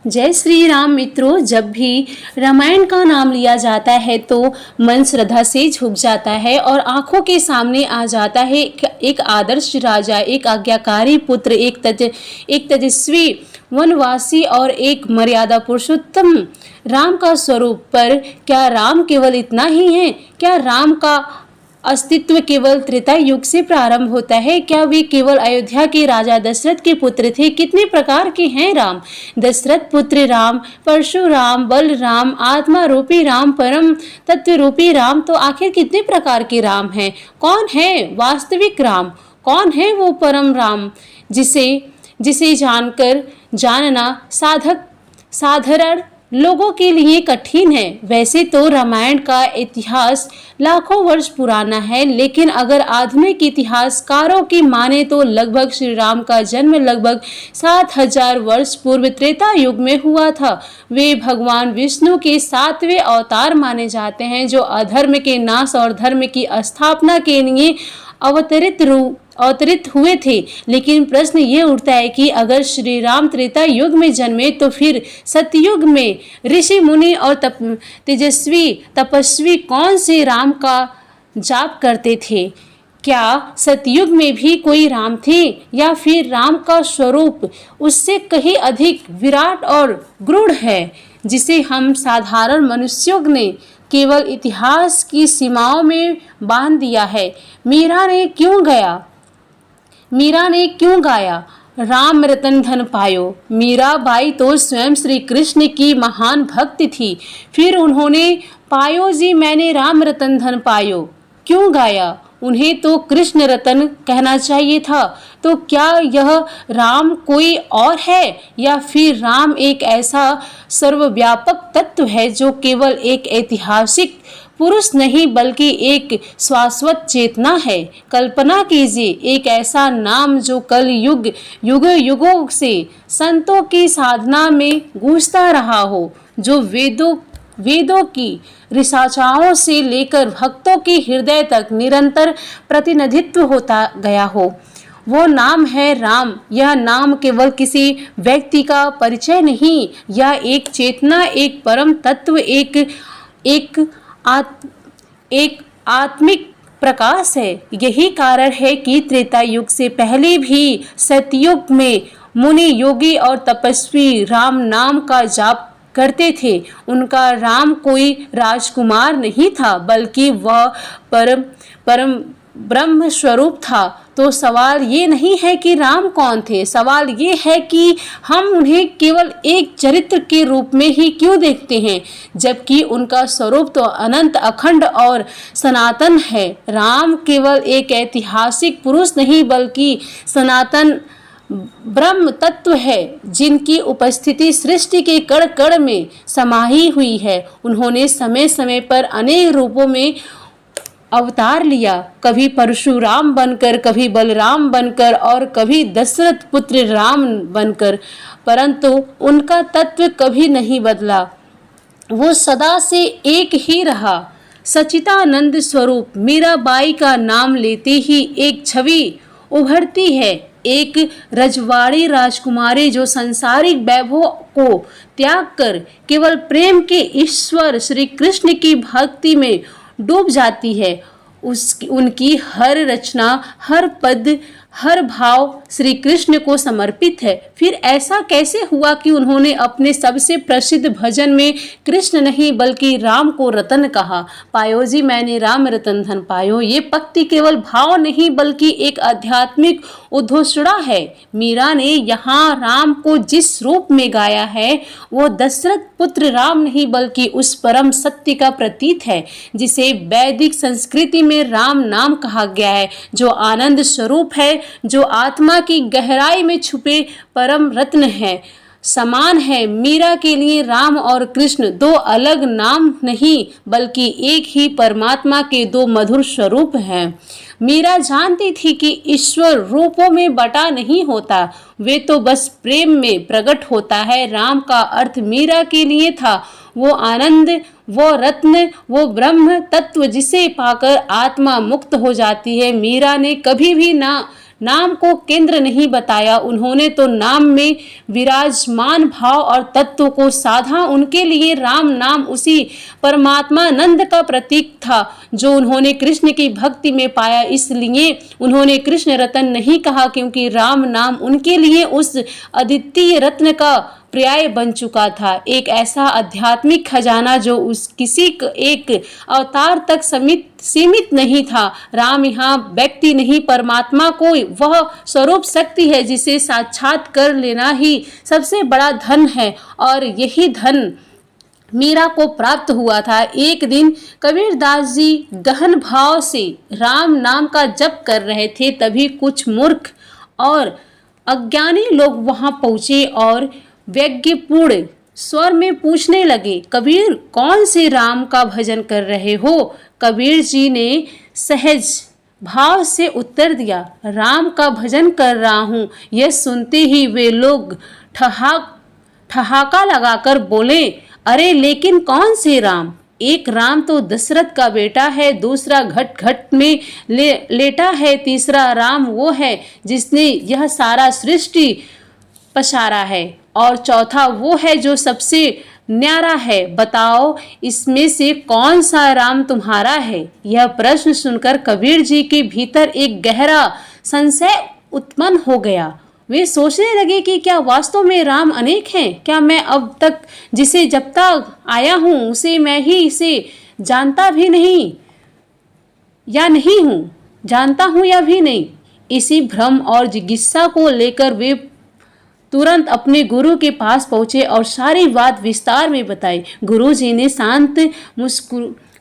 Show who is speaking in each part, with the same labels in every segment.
Speaker 1: जय श्री राम मित्रों। जब भी रामायण का नाम लिया जाता है तो मन श्रद्धा से झुक जाता है और आंखों के सामने आ जाता है एक आदर्श राजा, एक आज्ञाकारी पुत्र, एक तेजस्वी वनवासी और एक मर्यादा पुरुषोत्तम राम का स्वरूप। पर क्या राम केवल इतना ही है? क्या राम का अस्तित्व केवल त्रेता युग से प्रारंभ होता है? क्या वे केवल अयोध्या के राजा दशरथ के पुत्र थे? कितने प्रकार के हैं राम? दशरथ पुत्र राम, परशुराम, बलराम, आत्मा रूपी राम, परम तत्व रूपी राम। तो आखिर कितने प्रकार के राम हैं? कौन है वास्तविक राम? कौन है वो परम राम जिसे जानना साधारण लोगों के लिए कठिन है? वैसे तो रामायण का इतिहास लाखों वर्ष पुराना है, लेकिन अगर आधुनिक इतिहासकारों की माने तो लगभग श्री राम का जन्म लगभग 7000 वर्ष पूर्व त्रेता युग में हुआ था। वे भगवान विष्णु के 7वें अवतार माने जाते हैं, जो अधर्म के नाश और धर्म की स्थापना के लिए अवतरित हुए थे। लेकिन प्रश्न ये उठता है कि अगर श्री राम त्रेता युग में जन्मे तो फिर सतयुग में ऋषि मुनि और तेजस्वी तपस्वी कौन से राम का जाप करते थे? क्या सतयुग में भी कोई राम थे, या फिर राम का स्वरूप उससे कहीं अधिक विराट और गूढ़ है, जिसे हम साधारण मनुष्यों ने केवल इतिहास की सीमाओं में बांध दिया है? मीरा ने क्यों गाया राम रतन धन पायो? मीराबाई तो स्वयं श्री कृष्ण की महान भक्त थी, फिर उन्होंने पायो जी मैंने राम रतन धन पायो क्यों गाया? उन्हें तो कृष्ण रतन कहना चाहिए था। तो क्या यह राम कोई और है, या फिर राम एक ऐसा सर्वव्यापक तत्व है जो केवल एक ऐतिहासिक पुरुष नहीं बल्कि एक शाश्वत चेतना है? कल्पना कीजिए, एक ऐसा नाम जो कल युगों से संतों की साधना में गूंजता रहा हो, जो वेदों की ऋचाओं से लेकर भक्तों के हृदय तक निरंतर प्रतिनिधित्व होता गया हो। वो नाम है राम। यह नाम केवल किसी व्यक्ति का परिचय नहीं, यह एक चेतना, एक परम तत्व, एक आत्मिक प्रकाश है। यही कारण है कि त्रेता युग से पहले भी सतयुग में मुनि, योगी और तपस्वी राम नाम का जाप करते थे। उनका राम कोई राजकुमार नहीं था, बल्कि वह परम ब्रह्म स्वरूप था। तो सवाल ये नहीं है कि राम कौन थे, सवाल ये है कि हम उन्हें केवल एक चरित्र के रूप में ही क्यों देखते हैं, जबकि उनका स्वरूप तो अनंत, अखंड और सनातन है। राम केवल एक ऐतिहासिक पुरुष नहीं बल्कि सनातन ब्रह्म तत्व है, जिनकी उपस्थिति सृष्टि के कण कण में समाई हुई है। उन्होंने समय समय पर अनेक रूपों में अवतार लिया, कभी परशुराम बनकर, कभी बलराम बनकर और कभी दशरथ पुत्र राम बनकर, परंतु उनका तत्व कभी नहीं बदला। वो सदा से एक ही रहा, सच्चिदानंद स्वरूप। मीराबाई का नाम लेते ही एक छवि उभरती है, एक रजवाड़ी राजकुमारी जो सांसारिक वैभव को त्याग कर केवल प्रेम के ईश्वर श्री कृष्ण की भक्ति में डूब जाती है। उनकी हर रचना, हर पद, हर भाव श्री कृष्ण को समर्पित है। फिर ऐसा कैसे हुआ कि उन्होंने अपने सबसे प्रसिद्ध भजन में कृष्ण नहीं बल्कि राम को रतन कहा? पायो जी मैंने राम रतन धन पायो। ये पंक्ति केवल भाव नहीं बल्कि एक आध्यात्मिक उद्घोषणा है। मीरा ने यहाँ राम को जिस रूप में गाया है वो दशरथ पुत्र राम नहीं बल्कि उस परम सत्य का प्रतीक है, जिसे वैदिक संस्कृति में राम नाम कहा गया है, जो आनंद स्वरूप है, जो आत्मा की गहराई में छुपे परम रत्न है। समान है। मीरा के लिए राम और कृष्ण दो अलग नाम नहीं बल्कि एक ही परमात्मा के दो मधुर स्वरूप हैं। मीरा जानती थी कि ईश्वर रूपों में बटा नहीं होता, वे तो बस प्रेम में प्रकट होता है। राम का अर्थ मीरा के लिए था वो आनंद, वो रत्न, वो ब्रह्म तत्व जिसे पाकर आत्मा मुक्त हो जाती है। मीरा ने कभी भी नाम को केंद्र नहीं बताया, उन्होंने तो नाम में विराजमान भाव और तत्व को साधा। उनके लिए राम नाम उसी परमात्मानंद का प्रतीक था जो उन्होंने कृष्ण की भक्ति में पाया। इसलिए उन्होंने कृष्ण रतन नहीं कहा, क्योंकि राम नाम उनके लिए उस अद्वितीय रत्न का पर्याय बन चुका था, एक ऐसा आध्यात्मिक खजाना जो उस किसी एक अवतार तक सीमित नहीं था। राम यहाँ व्यक्ति नहीं, परमात्मा को वह स्वरूप शक्ति है जिसे साक्षात कर लेना ही सबसे बड़ा धन है, और यही धन मीरा को प्राप्त हुआ था। एक दिन कबीरदास जी गहन भाव से राम नाम का जप कर रहे थे, तभी कुछ मूर्ख और अज्ञानी लोग वहां पहुंचे और व्यग्यपूर्ण स्वर में पूछने लगे, कबीर कौन से राम का भजन कर रहे हो? कबीर जी ने सहज भाव से उत्तर दिया, राम का भजन कर रहा हूँ। यह सुनते ही वे लोग ठहाका लगाकर बोले, अरे लेकिन कौन से राम? एक राम तो दशरथ का बेटा है, दूसरा घट घट में लेटा है, तीसरा राम वो है जिसने यह सारा सृष्टि पसारा है, और चौथा वो है जो सबसे न्यारा है। बताओ इसमें से कौन सा राम तुम्हारा है? यह प्रश्न सुनकर कबीर जी के भीतर एक गहरा संशय उत्पन्न हो गया। वे सोचने लगे कि क्या वास्तव में राम अनेक हैं? क्या मैं अब तक जिसे जब तक आया हूँ उसे मैं ही इसे जानता भी नहीं या नहीं हूँ, जानता हूँ या भी नहीं? इसी भ्रम और जिज्ञासा को लेकर वे तुरंत अपने गुरु के पास पहुंचे और सारी बात विस्तार में बताई। गुरु जी ने शांत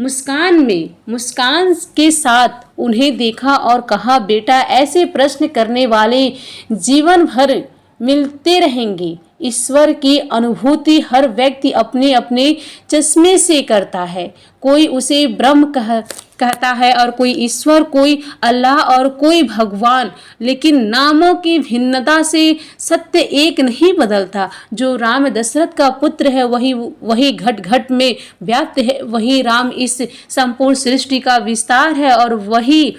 Speaker 1: मुस्कान के साथ उन्हें देखा और कहा, बेटा ऐसे प्रश्न करने वाले जीवन भर मिलते रहेंगे। ईश्वर की अनुभूति हर व्यक्ति अपने अपने चश्मे से करता है। कोई उसे ब्रह्म कहता है और कोई ईश्वर, कोई अल्लाह और कोई भगवान, लेकिन नामों की भिन्नता से सत्य एक नहीं बदलता। जो राम दशरथ का पुत्र है वही घट घट में व्याप्त है, वही राम इस संपूर्ण सृष्टि का विस्तार है, और वही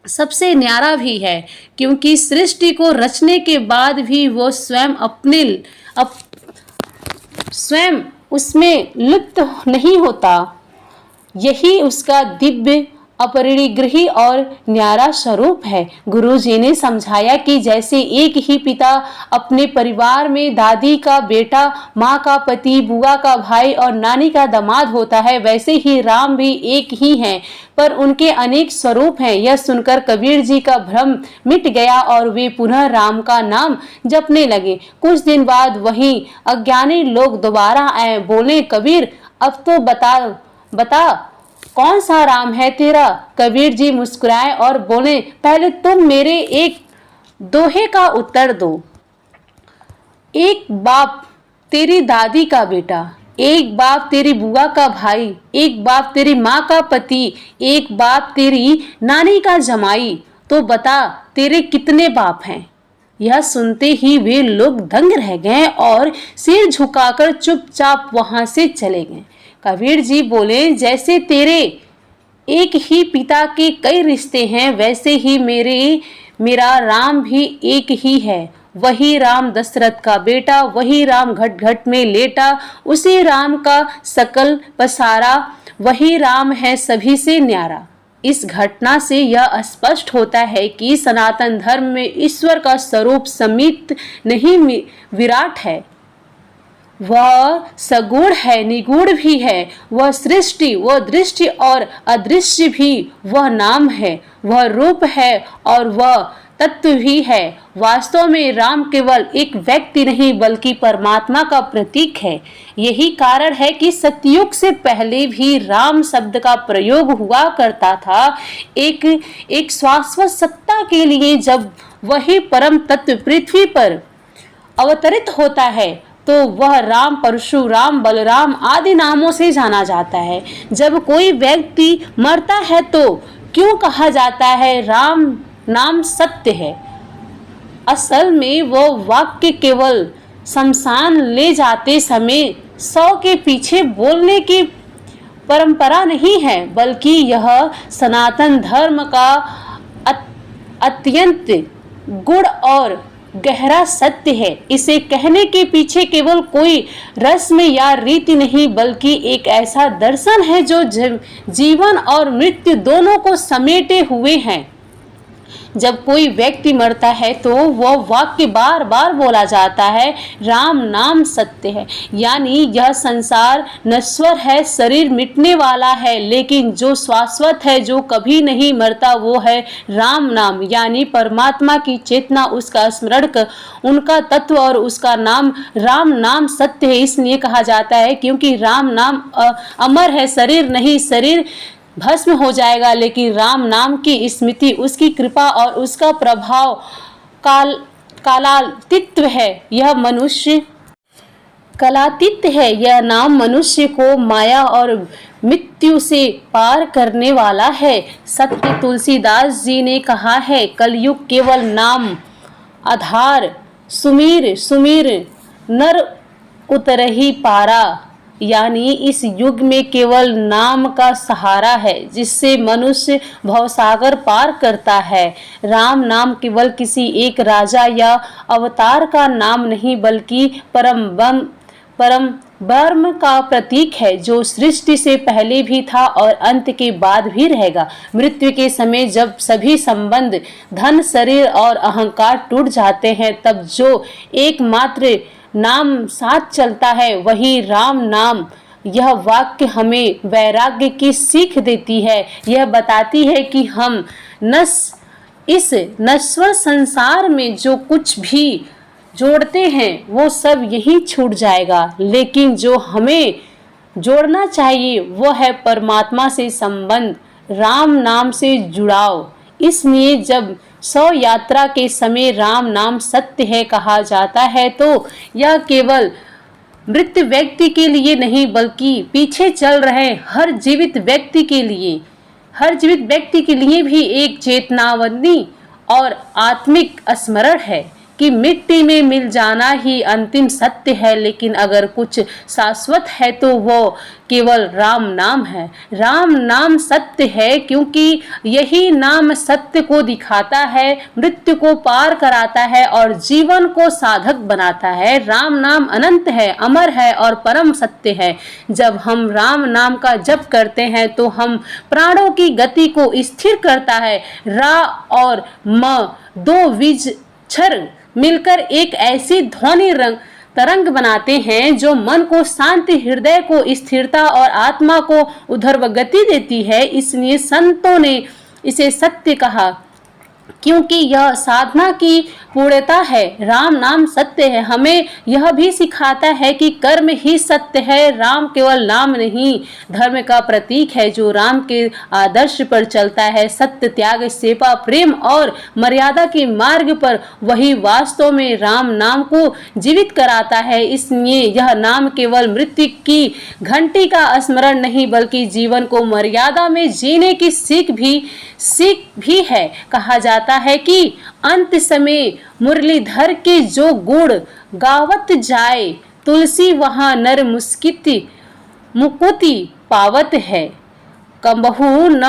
Speaker 1: सबसे न्यारा भी है, क्योंकि सृष्टि को रचने के बाद भी वो स्वयं उसमें लिप्त नहीं होता। यही उसका दिव्य अपरिग्रही और न्यारा स्वरूप है। गुरु जी ने समझाया कि जैसे एक ही पिता अपने परिवार में दादी का बेटा, माँ का पति, बुआ का भाई और नानी का दामाद होता है, वैसे ही राम भी एक ही हैं, पर उनके अनेक स्वरूप हैं। यह सुनकर कबीर जी का भ्रम मिट गया और वे पुनः राम का नाम जपने लगे। कुछ दिन बाद वही अज्ञानी लोग दोबारा आए, बोले, कबीर अब तो बता कौन सा राम है तेरा? कबीर जी मुस्कुराए और बोले, पहले तुम मेरे एक दोहे का उत्तर दो। एक बाप तेरी दादी का बेटा, एक बाप तेरी बुआ का भाई, एक बाप तेरी माँ का पति, एक बाप तेरी नानी का जमाई, तो बता तेरे कितने बाप हैं? यह सुनते ही वे लोग दंग रह गए और सिर झुकाकर चुपचाप वहां से चले गए। कबीर जी बोले, जैसे तेरे एक ही पिता के कई रिश्ते हैं, वैसे ही मेरा राम भी एक ही है। वही राम दशरथ का बेटा, वही राम घट घट में लेटा, उसी राम का सकल पसारा, वही राम है सभी से न्यारा। इस घटना से यह स्पष्ट होता है कि सनातन धर्म में ईश्वर का स्वरूप सीमित नहीं, विराट है। वह सगुण है, निगुण भी है। वह सृष्टि, वह दृष्टि और अदृश्य भी। वह नाम है, वह रूप है और वह तत्व भी है। वास्तव में राम केवल एक व्यक्ति नहीं बल्कि परमात्मा का प्रतीक है। यही कारण है कि सतयुग से पहले भी राम शब्द का प्रयोग हुआ करता था एक शाश्वत सत्ता के लिए। जब वही परम तत्व पृथ्वी पर अवतरित होता है तो वह राम, परशुराम, बलराम आदि नामों से जाना जाता है। जब कोई व्यक्ति मरता है तो क्यों कहा जाता है राम नाम सत्य है? असल में वो वाक्य केवल शमशान ले जाते समय 100 के पीछे बोलने की परंपरा नहीं है, बल्कि यह सनातन धर्म का अत्यंत गुण और गहरा सत्य है। इसे कहने के पीछे केवल कोई रस्म या रीति नहीं, बल्कि एक ऐसा दर्शन है जो जीवन और मृत्यु दोनों को समेटे हुए हैं। जब कोई व्यक्ति मरता है तो वह वाक्य बार बार बोला जाता है, राम नाम सत्य है। यानी यह संसार नश्वर है, शरीर मिटने वाला है, लेकिन जो शाश्वत है, जो कभी नहीं मरता, वो है राम नाम। यानी परमात्मा की चेतना, उसका स्मरण कर, उनका तत्व और उसका नाम। राम नाम सत्य है इसलिए कहा जाता है क्योंकि राम नाम अमर है। शरीर नहीं, शरीर भस्म हो जाएगा, लेकिन राम नाम की स्मृति, उसकी कृपा और उसका प्रभाव कालातीत है। यह मनुष्य कलातीत है। यह नाम मनुष्य को माया और मृत्यु से पार करने वाला है। सत्य तुलसीदास जी ने कहा है, कलयुग केवल नाम आधार, सुमीर सुमीर नर उतरही पारा। यानी इस युग में केवल नाम का सहारा है, जिससे मनुष्य भवसागर पार करता है। राम नाम केवल किसी एक राजा या अवतार का नाम नहीं, बल्कि परम ब्रह्म का प्रतीक है, जो सृष्टि से पहले भी था और अंत के बाद भी रहेगा। मृत्यु के समय जब सभी संबंध, धन, शरीर और अहंकार टूट जाते हैं, तब जो एकमात्र नाम साथ चलता है वही राम नाम। यह वाक्य हमें वैराग्य की सीख देती है। यह बताती है कि हम इस नश्वर संसार में जो कुछ भी जोड़ते हैं वो सब यहीं छूट जाएगा, लेकिन जो हमें जोड़ना चाहिए वो है परमात्मा से संबंध, राम नाम से जुड़ाव। इसलिए जब शव यात्रा के समय राम नाम सत्य है कहा जाता है, तो यह केवल मृत व्यक्ति के लिए नहीं, बल्कि पीछे चल रहे हर जीवित व्यक्ति के लिए भी एक चेतनावनी और आत्मिक स्मरण है कि मिट्टी में मिल जाना ही अंतिम सत्य है, लेकिन अगर कुछ शाश्वत है तो वो केवल राम नाम है। राम नाम सत्य है क्योंकि यही नाम सत्य को दिखाता है, मृत्यु को पार कराता है और जीवन को साधक बनाता है। राम नाम अनंत है, अमर है और परम सत्य है। जब हम राम नाम का जप करते हैं तो हम प्राणों की गति को स्थिर करता है। रा और म दो विजक्षर मिलकर एक ऐसी ध्वनि तरंग बनाते हैं जो मन को शांति, हृदय को स्थिरता और आत्मा को ऊर्ध्व गति देती है। इसलिए संतों ने इसे सत्य कहा क्योंकि यह साधना की पूर्णता है। राम नाम सत्य है, हमें यह भी सिखाता है कि कर्म ही सत्य है। राम केवल नाम नहीं, धर्म का प्रतीक है जो राम के आदर्श पर चलता है। सत्य, त्याग, सेवा, प्रेम और मर्यादा के मार्ग पर वही वास्तव में राम नाम को जीवित कराता है। इसलिए यह नाम केवल मृत्यु की घंटी का स्मरण नहीं, बल्कि जीवन को मर्यादा में जीने की सीख भी है। कहा जाता है कि अंत समय मुरलीधर के जो गुण गावत जाए, तुलसी वहां नर मुकुति पावत है। कबहू न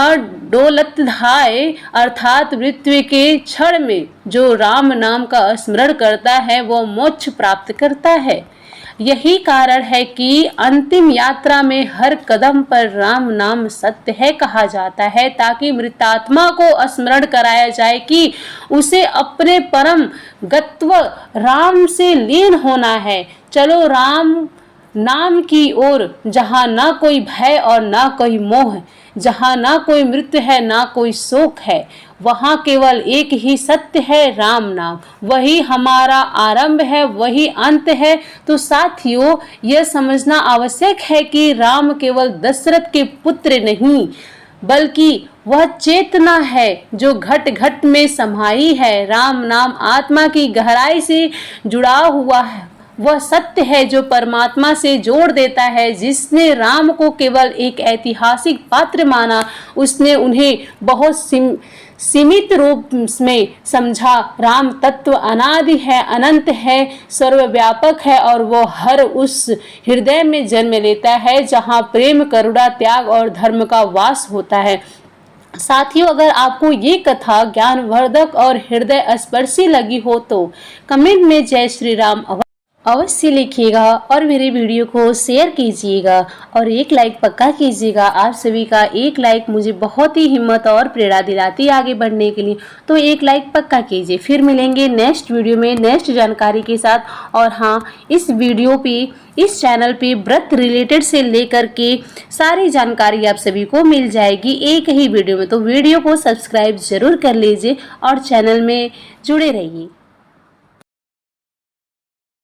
Speaker 1: डोलत धाय, अर्थात मृत्यु के क्षण में जो राम नाम का स्मरण करता है वो मोक्ष प्राप्त करता है। यही कारण है कि अंतिम यात्रा में हर कदम पर राम नाम सत्य है कहा जाता है, ताकि मृतात्मा को स्मरण कराया जाए कि उसे अपने परम गत्व राम से लीन होना है। चलो राम नाम की ओर, जहाँ ना कोई भय और ना कोई मोह, जहाँ ना कोई मृत्यु है ना कोई शोक है, वहाँ केवल एक ही सत्य है, राम नाम। वही हमारा आरंभ है, वही अंत है। तो साथियों, यह समझना आवश्यक है कि राम केवल दशरथ के पुत्र नहीं, बल्कि वह चेतना है जो घट घट में समाई है। राम नाम आत्मा की गहराई से जुड़ा हुआ है, वह सत्य है जो परमात्मा से जोड़ देता है। जिसने राम को केवल एक ऐतिहासिक पात्र माना, उसने उन्हें बहुत सीमित रूप में समझा। राम तत्व अनादि है, अनंत है, सर्वव्यापक है और वो हर उस हृदय में जन्म लेता है जहाँ प्रेम, करुणा, त्याग और धर्म का वास होता है। साथियों, अगर आपको ये कथा ज्ञानवर्धक और हृदय स्पर्शी लगी हो तो कमेंट में जय श्री राम अवश्य लिखिएगा और मेरे वीडियो को शेयर कीजिएगा और एक लाइक पक्का कीजिएगा। आप सभी का एक लाइक मुझे बहुत ही हिम्मत और प्रेरणा दिलाती है आगे बढ़ने के लिए, तो एक लाइक पक्का कीजिए। फिर मिलेंगे नेक्स्ट वीडियो में नेक्स्ट जानकारी के साथ। और हाँ, इस वीडियो पे, इस चैनल पे व्रत रिलेटेड से लेकर के सारी जानकारी आप सभी को मिल जाएगी एक ही वीडियो में, तो वीडियो को सब्सक्राइब जरूर कर लीजिए और चैनल में जुड़े रहिए।